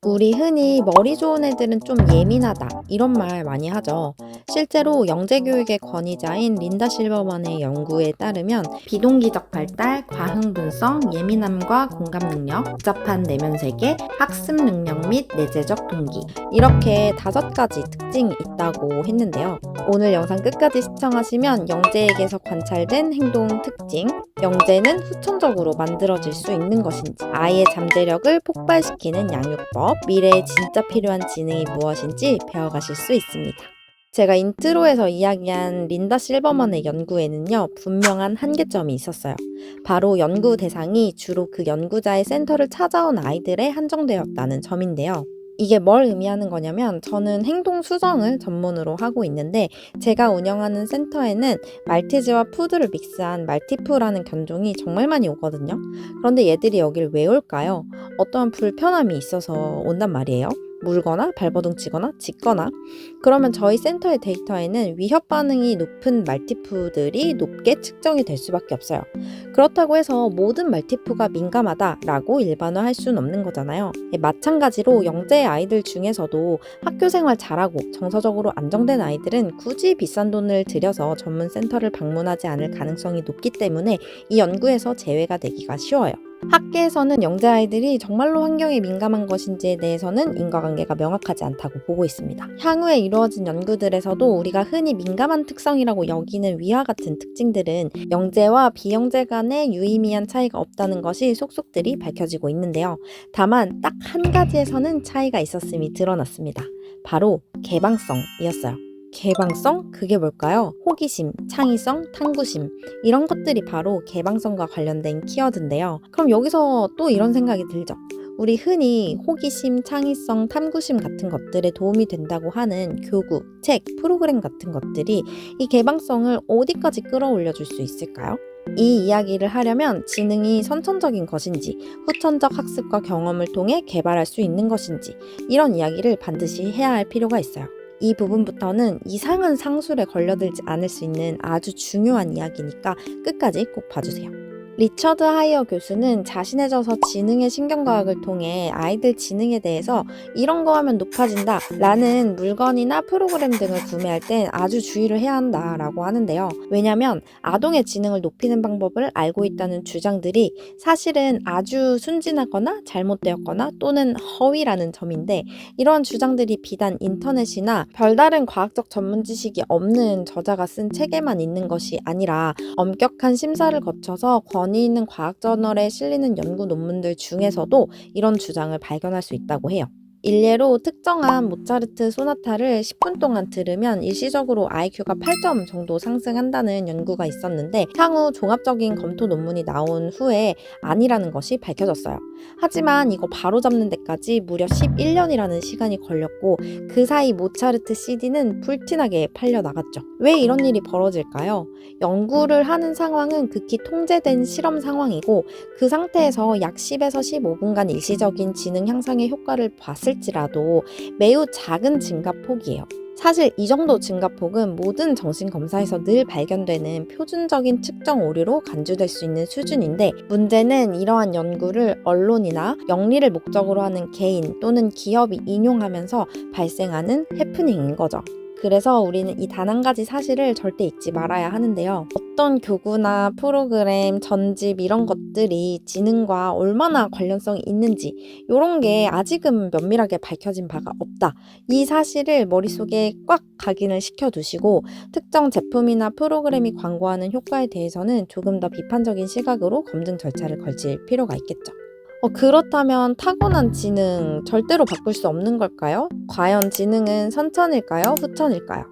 우리 흔히 머리 좋은 애들은 좀 예민하다 이런 말 많이 하죠. 실제로 영재교육의 권위자인 린다 실버만의 연구에 따르면 비동기적 발달, 과흥분성, 예민함과 공감 능력, 복잡한 내면 세계, 학습 능력 및 내재적 동기 이렇게 5가지 특징이 있다고 했는데요. 오늘 영상 끝까지 시청하시면 영재에게서 관찰된 행동 특징, 영재는 후천적으로 만들어질 수 있는 것인지, 아이의 잠재력을 폭발시키는 양육법, 미래에 진짜 필요한 지능이 무엇인지 배워가실 수 있습니다. 제가 인트로에서 이야기한 린다 실버만의 연구에는요, 분명한 한계점이 있었어요. 바로 연구 대상이 주로 그 연구자의 센터를 찾아온 아이들에 한정되었다는 점인데요. 이게 뭘 의미하는 거냐면, 저는 행동 수정을 전문으로 하고 있는데 제가 운영하는 센터에는 말티즈와 푸드를 믹스한 말티푸라는 견종이 정말 많이 오거든요. 그런데 얘들이 여길 왜 올까요? 어떠한 불편함이 있어서 온단 말이에요. 물거나 발버둥 치거나 짖거나. 그러면 저희 센터의 데이터에는 위협 반응이 높은 말티푸들이 높게 측정이 될 수밖에 없어요. 그렇다고 해서 모든 말티푸가 민감하다라고 일반화할 수는 없는 거잖아요. 마찬가지로 영재의 아이들 중에서도 학교 생활 잘하고 정서적으로 안정된 아이들은 굳이 비싼 돈을 들여서 전문 센터를 방문하지 않을 가능성이 높기 때문에 이 연구에서 제외가 되기가 쉬워요. 학계에서는 영재 아이들이 정말로 환경에 민감한 것인지에 대해서는 인과관계가 명확하지 않다고 보고 있습니다. 향후에 이루어진 연구들에서도 우리가 흔히 민감한 특성이라고 여기는 위와 같은 특징들은 영재와 비영재 간의 유의미한 차이가 없다는 것이 속속들이 밝혀지고 있는데요. 다만 딱 한 가지에서는 차이가 있었음이 드러났습니다. 바로 개방성이었어요. 개방성? 그게 뭘까요? 호기심, 창의성, 탐구심 이런 것들이 바로 개방성과 관련된 키워드인데요. 그럼 여기서 또 이런 생각이 들죠. 우리 흔히 호기심, 창의성, 탐구심 같은 것들에 도움이 된다고 하는 교구, 책, 프로그램 같은 것들이 이 개방성을 어디까지 끌어올려 줄 수 있을까요? 이 이야기를 하려면 지능이 선천적인 것인지 후천적 학습과 경험을 통해 개발할 수 있는 것인지 이런 이야기를 반드시 해야 할 필요가 있어요. 이 부분부터는 이상한 상술에 걸려들지 않을 수 있는 아주 중요한 이야기니까 끝까지 꼭 봐주세요. 리처드 하이어 교수는 자신의 저서 지능의 신경과학을 통해 아이들 지능에 대해서 이런 거 하면 높아진다 라는 물건이나 프로그램 등을 구매할 땐 아주 주의를 해야 한다 라고 하는데요. 왜냐면 아동의 지능을 높이는 방법을 알고 있다는 주장들이 사실은 아주 순진하거나 잘못되었거나 또는 허위라는 점인데, 이런 주장들이 비단 인터넷이나 별다른 과학적 전문 지식이 없는 저자가 쓴 책에만 있는 것이 아니라 엄격한 심사를 거쳐서 권위 있는 과학 저널에 실리는 연구 논문들 중에서도 이런 주장을 발견할 수 있다고 해요. 일례로 특정한 모차르트 소나타를 10분 동안 들으면 일시적으로 IQ가 8점 정도 상승한다는 연구가 있었는데, 향후 종합적인 검토 논문이 나온 후에 아니라는 것이 밝혀졌어요. 하지만 이거 바로잡는 데까지 무려 11년이라는 시간이 걸렸고, 그 사이 모차르트 CD는 불티나게 팔려 나갔죠. 왜 이런 일이 벌어질까요? 연구를 하는 상황은 극히 통제된 실험 상황이고, 그 상태에서 약 10에서 15분간 일시적인 지능 향상의 효과를 봤을지라도 매우 작은 증가폭이에요. 사실 이 정도 증가폭은 모든 정신검사에서 늘 발견되는 표준적인 측정 오류로 간주될 수 있는 수준인데, 문제는 이러한 연구를 언론이나 영리를 목적으로 하는 개인 또는 기업이 인용하면서 발생하는 해프닝인 거죠. 그래서 우리는 이 단 한 가지 사실을 절대 잊지 말아야 하는데요. 어떤 교구나 프로그램, 전집 이런 것들이 지능과 얼마나 관련성이 있는지 이런 게 아직은 면밀하게 밝혀진 바가 없다. 이 사실을 머릿속에 꽉 각인을 시켜두시고, 특정 제품이나 프로그램이 광고하는 효과에 대해서는 조금 더 비판적인 시각으로 검증 절차를 걸칠 필요가 있겠죠. 그렇다면 타고난 지능 절대로 바꿀 수 없는 걸까요? 과연 지능은 선천일까요? 후천일까요?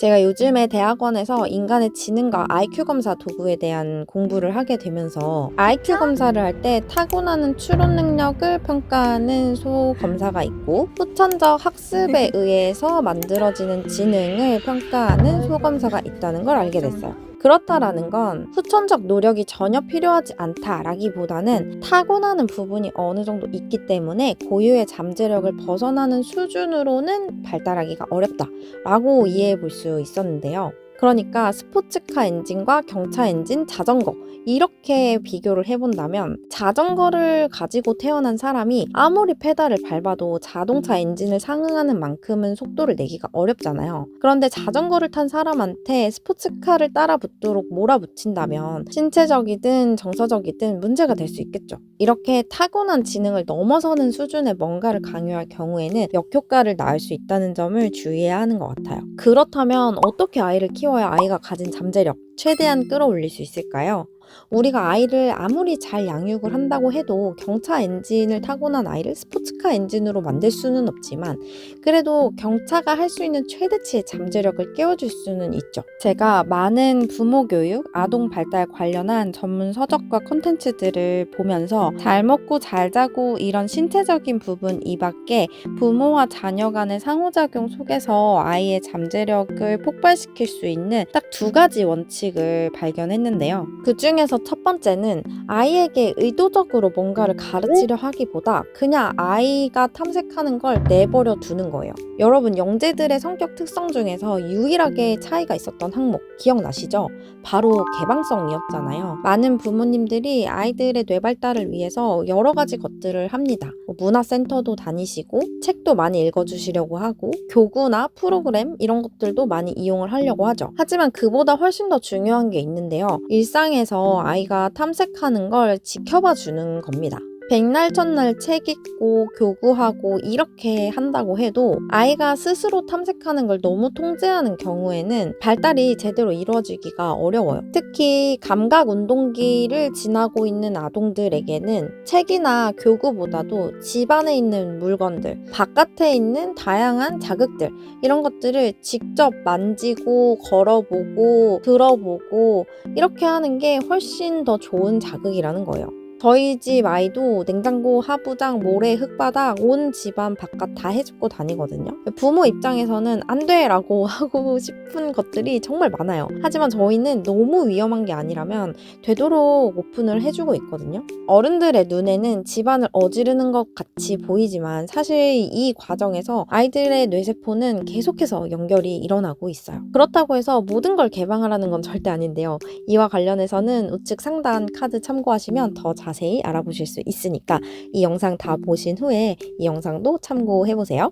제가 요즘에 대학원에서 인간의 지능과 IQ 검사 도구에 대한 공부를 하게 되면서 IQ 검사를 할 때 타고나는 추론 능력을 평가하는 소검사가 있고, 후천적 학습에 의해서 만들어지는 지능을 평가하는 소검사가 있다는 걸 알게 됐어요. 그렇다라는 건 후천적 노력이 전혀 필요하지 않다라기보다는 타고나는 부분이 어느 정도 있기 때문에 고유의 잠재력을 벗어나는 수준으로는 발달하기가 어렵다라고 이해해 볼 수 있었는데요. 그러니까 스포츠카 엔진과 경차 엔진, 자전거 이렇게 비교를 해본다면 자전거를 가지고 태어난 사람이 아무리 페달을 밟아도 자동차 엔진을 상응하는 만큼은 속도를 내기가 어렵잖아요. 그런데 자전거를 탄 사람한테 스포츠카를 따라 붙도록 몰아붙인다면 신체적이든 정서적이든 문제가 될 수 있겠죠. 이렇게 타고난 지능을 넘어서는 수준의 뭔가를 강요할 경우에는 역효과를 낳을 수 있다는 점을 주의해야 하는 것 같아요. 그렇다면 어떻게 아이를 키워야 아이가 가진 잠재력 최대한 끌어올릴 수 있을까요? 우리가 아이를 아무리 잘 양육을 한다고 해도 경차 엔진을 타고난 아이를 스포츠카 엔진으로 만들 수는 없지만 그래도 경차가 할 수 있는 최대치의 잠재력을 깨워줄 수는 있죠. 제가 많은 부모 교육, 아동 발달 관련한 전문 서적과 콘텐츠들을 보면서 잘 먹고 잘 자고 이런 신체적인 부분 이밖에 부모와 자녀 간의 상호작용 속에서 아이의 잠재력을 폭발시킬 수 있는 딱 2가지 원칙을 발견했는데요. 그 중에서 첫 번째는 아이에게 의도적으로 뭔가를 가르치려 하기보다 그냥 아이가 탐색하는 걸 내버려 두는 거예요. 여러분, 영재들의 성격 특성 중에서 유일하게 차이가 있었던 항목 기억나시죠? 바로 개방성이었잖아요. 많은 부모님들이 아이들의 뇌 발달을 위해서 여러 가지 것들을 합니다. 문화센터도 다니시고 책도 많이 읽어주시려고 하고 교구나 프로그램 이런 것들도 많이 이용을 하려고 하죠. 하지만 그보다 훨씬 더 중요한 게 있는데요. 일상에서 아이가 탐색하는 걸 지켜봐 주는 겁니다. 백날 첫날 책 읽고 교구하고 이렇게 한다고 해도 아이가 스스로 탐색하는 걸 너무 통제하는 경우에는 발달이 제대로 이루어지기가 어려워요. 특히 감각 운동기를 지나고 있는 아동들에게는 책이나 교구보다도 집안에 있는 물건들, 바깥에 있는 다양한 자극들 이런 것들을 직접 만지고 걸어보고 들어보고 이렇게 하는 게 훨씬 더 좋은 자극이라는 거예요. 저희 집 아이도 냉장고, 하부장, 모래, 흙바닥 온 집안 바깥 다 해줍고 다니거든요. 부모 입장에서는 안 돼! 라고 하고 싶은 것들이 정말 많아요. 하지만 저희는 너무 위험한 게 아니라면 되도록 오픈을 해주고 있거든요. 어른들의 눈에는 집안을 어지르는 것 같이 보이지만 사실 이 과정에서 아이들의 뇌세포는 계속해서 연결이 일어나고 있어요. 그렇다고 해서 모든 걸 개방하라는 건 절대 아닌데요. 이와 관련해서는 우측 상단 카드 참고하시면 더 자세히 알아보실 수 있으니까 이 영상 다 보신 후에 이 영상도 참고해보세요.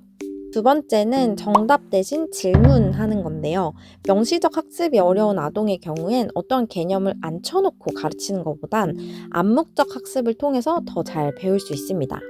2번째는 정답 대신 질문하는 건데요. 명시적 학습이 어려운 아동의 경우엔 어떤 개념을 안 쳐놓고 가르치는 것보단 암묵적 학습을 통해서 더 잘 배울 수 있습니다.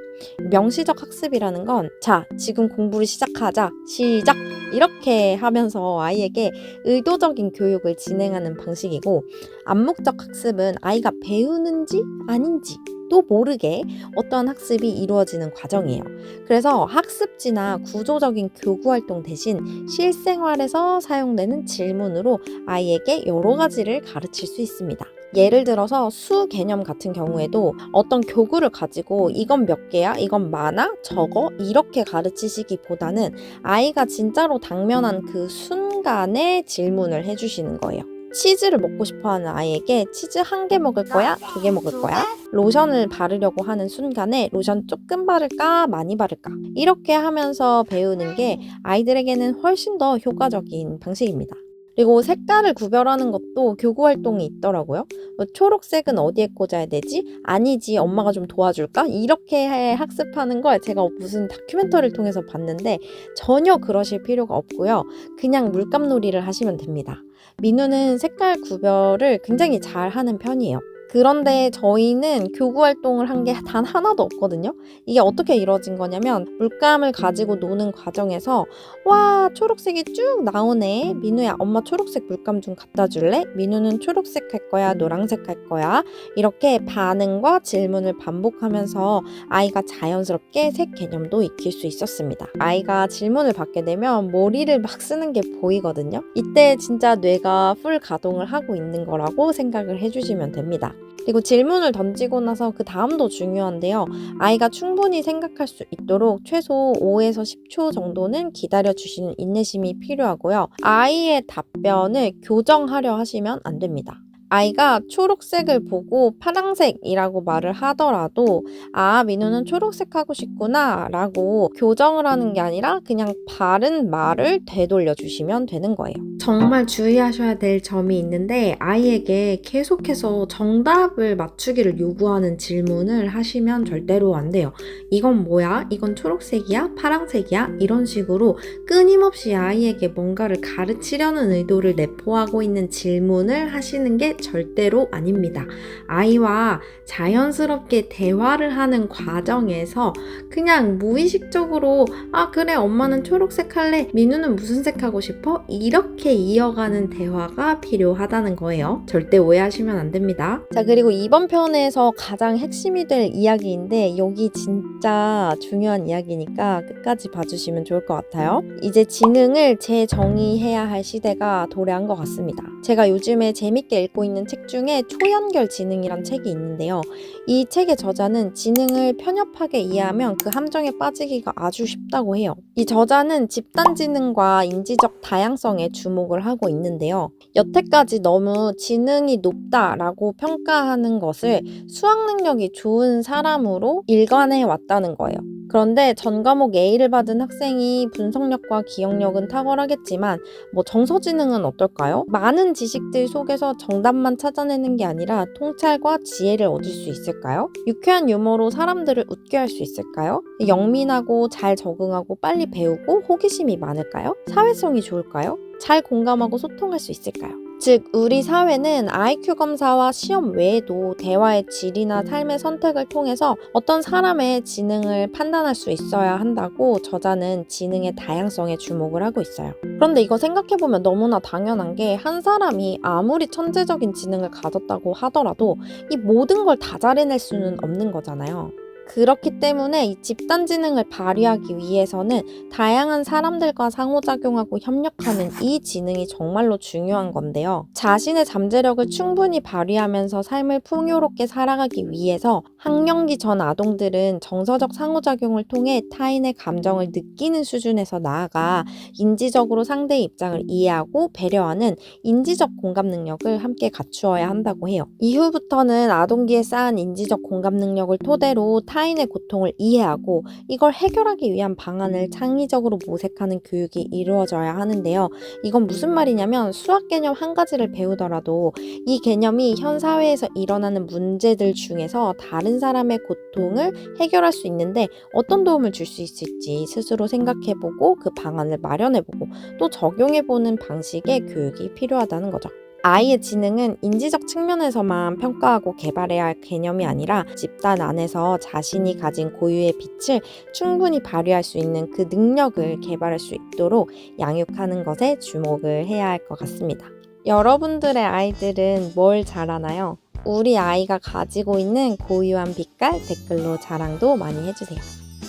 명시적 학습이라는 건 자, 지금 공부를 시작하자, 시작! 이렇게 하면서 아이에게 의도적인 교육을 진행하는 방식이고 암묵적 학습은 아이가 배우는지 아닌지 또 모르게 어떤 학습이 이루어지는 과정이에요. 그래서 학습지나 구조적인 교구활동 대신 실생활에서 사용되는 질문으로 아이에게 여러 가지를 가르칠 수 있습니다. 예를 들어서 수 개념 같은 경우에도 어떤 교구를 가지고 이건 몇 개야? 이건 많아? 적어? 이렇게 가르치시기보다는 아이가 진짜로 당면한 그 순간에 질문을 해주시는 거예요. 치즈를 먹고 싶어하는 아이에게 치즈 1개 먹을 거야? 2개 먹을 거야? 로션을 바르려고 하는 순간에 로션 조금 바를까? 많이 바를까? 이렇게 하면서 배우는 게 아이들에게는 훨씬 더 효과적인 방식입니다. 그리고 색깔을 구별하는 것도 교구 활동이 있더라고요. 초록색은 어디에 꽂아야 되지? 아니지, 엄마가 좀 도와줄까? 이렇게 학습하는 걸 제가 무슨 다큐멘터리를 통해서 봤는데 전혀 그러실 필요가 없고요. 그냥 물감놀이를 하시면 됩니다. 민우는 색깔 구별을 굉장히 잘 하는 편이에요. 그런데 저희는 교구 활동을 한 게 단 하나도 없거든요. 이게 어떻게 이루어진 거냐면 물감을 가지고 노는 과정에서 와, 초록색이 쭉 나오네. 민우야, 엄마 초록색 물감 좀 갖다 줄래? 민우는 초록색 할 거야, 노란색 할 거야. 이렇게 반응과 질문을 반복하면서 아이가 자연스럽게 색 개념도 익힐 수 있었습니다. 아이가 질문을 받게 되면 머리를 막 쓰는 게 보이거든요. 이때 진짜 뇌가 풀 가동을 하고 있는 거라고 생각을 해주시면 됩니다. 그리고 질문을 던지고 나서 그 다음도 중요한데요. 아이가 충분히 생각할 수 있도록 최소 5에서 10초 정도는 기다려주시는 인내심이 필요하고요. 아이의 답변을 교정하려 하시면 안 됩니다. 아이가 초록색을 보고 파랑색이라고 말을 하더라도 아, 민우는 초록색 하고 싶구나 라고 교정을 하는 게 아니라 그냥 바른 말을 되돌려 주시면 되는 거예요. 정말 주의하셔야 될 점이 있는데 아이에게 계속해서 정답을 맞추기를 요구하는 질문을 하시면 절대로 안 돼요. 이건 뭐야? 이건 초록색이야? 파랑색이야? 이런 식으로 끊임없이 아이에게 뭔가를 가르치려는 의도를 내포하고 있는 질문을 하시는 게 절대로 아닙니다. 아이와 자연스럽게 대화를 하는 과정에서 그냥 무의식적으로 아, 그래, 엄마는 초록색 할래. 민우는 무슨 색 하고 싶어? 이렇게 이어가는 대화가 필요하다는 거예요. 절대 오해하시면 안 됩니다. 자, 그리고 이번 편에서 가장 핵심이 될 이야기인데 여기 진짜 중요한 이야기니까 끝까지 봐주시면 좋을 것 같아요. 이제 지능을 재정의해야 할 시대가 도래한 것 같습니다. 제가 요즘에 재밌게 읽고 있는 책 중에 초연결 지능이란 책이 있는데요. 이 책의 저자는 지능을 편협하게 이해하면 그 함정에 빠지기가 아주 쉽다고 해요. 이 저자는 집단 지능과 인지적 다양성에 주목을 하고 있는데요. 여태까지 너무 지능이 높다라고 평가하는 것을 수학 능력이 좋은 사람으로 일관해 왔다는 거예요. 그런데 전 과목 A를 받은 학생이 분석력과 기억력은 탁월하겠지만 정서지능은 어떨까요? 많은 지식들 속에서 정답만 찾아내는 게 아니라 통찰과 지혜를 얻을 수 있을까요? 유쾌한 유머로 사람들을 웃게 할 수 있을까요? 영민하고 잘 적응하고 빨리 배우고 호기심이 많을까요? 사회성이 좋을까요? 잘 공감하고 소통할 수 있을까요? 즉, 우리 사회는 IQ 검사와 시험 외에도 대화의 질이나 삶의 선택을 통해서 어떤 사람의 지능을 판단할 수 있어야 한다고 저자는 지능의 다양성에 주목을 하고 있어요. 그런데 이거 생각해보면 너무나 당연한 게 한 사람이 아무리 천재적인 지능을 가졌다고 하더라도 이 모든 걸 다 잘해낼 수는 없는 거잖아요. 그렇기 때문에 이 집단 지능을 발휘하기 위해서는 다양한 사람들과 상호작용하고 협력하는 이 지능이 정말로 중요한 건데요. 자신의 잠재력을 충분히 발휘하면서 삶을 풍요롭게 살아가기 위해서 학령기 전 아동들은 정서적 상호작용을 통해 타인의 감정을 느끼는 수준에서 나아가 인지적으로 상대의 입장을 이해하고 배려하는 인지적 공감 능력을 함께 갖추어야 한다고 해요. 이후부터는 아동기에 쌓은 인지적 공감 능력을 토대로 타인의 고통을 이해하고 이걸 해결하기 위한 방안을 창의적으로 모색하는 교육이 이루어져야 하는데요. 이건 무슨 말이냐면 수학 개념 한 가지를 배우더라도 이 개념이 현 사회에서 일어나는 문제들 중에서 다른 사람의 고통을 해결할 수 있는데 어떤 도움을 줄 수 있을지 스스로 생각해보고 그 방안을 마련해보고 또 적용해보는 방식의 교육이 필요하다는 거죠. 아이의 지능은 인지적 측면에서만 평가하고 개발해야 할 개념이 아니라 집단 안에서 자신이 가진 고유의 빛을 충분히 발휘할 수 있는 그 능력을 개발할 수 있도록 양육하는 것에 주목을 해야 할 것 같습니다. 여러분들의 아이들은 뭘 잘하나요? 우리 아이가 가지고 있는 고유한 빛깔 댓글로 자랑도 많이 해주세요.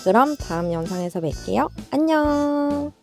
그럼 다음 영상에서 뵐게요. 안녕!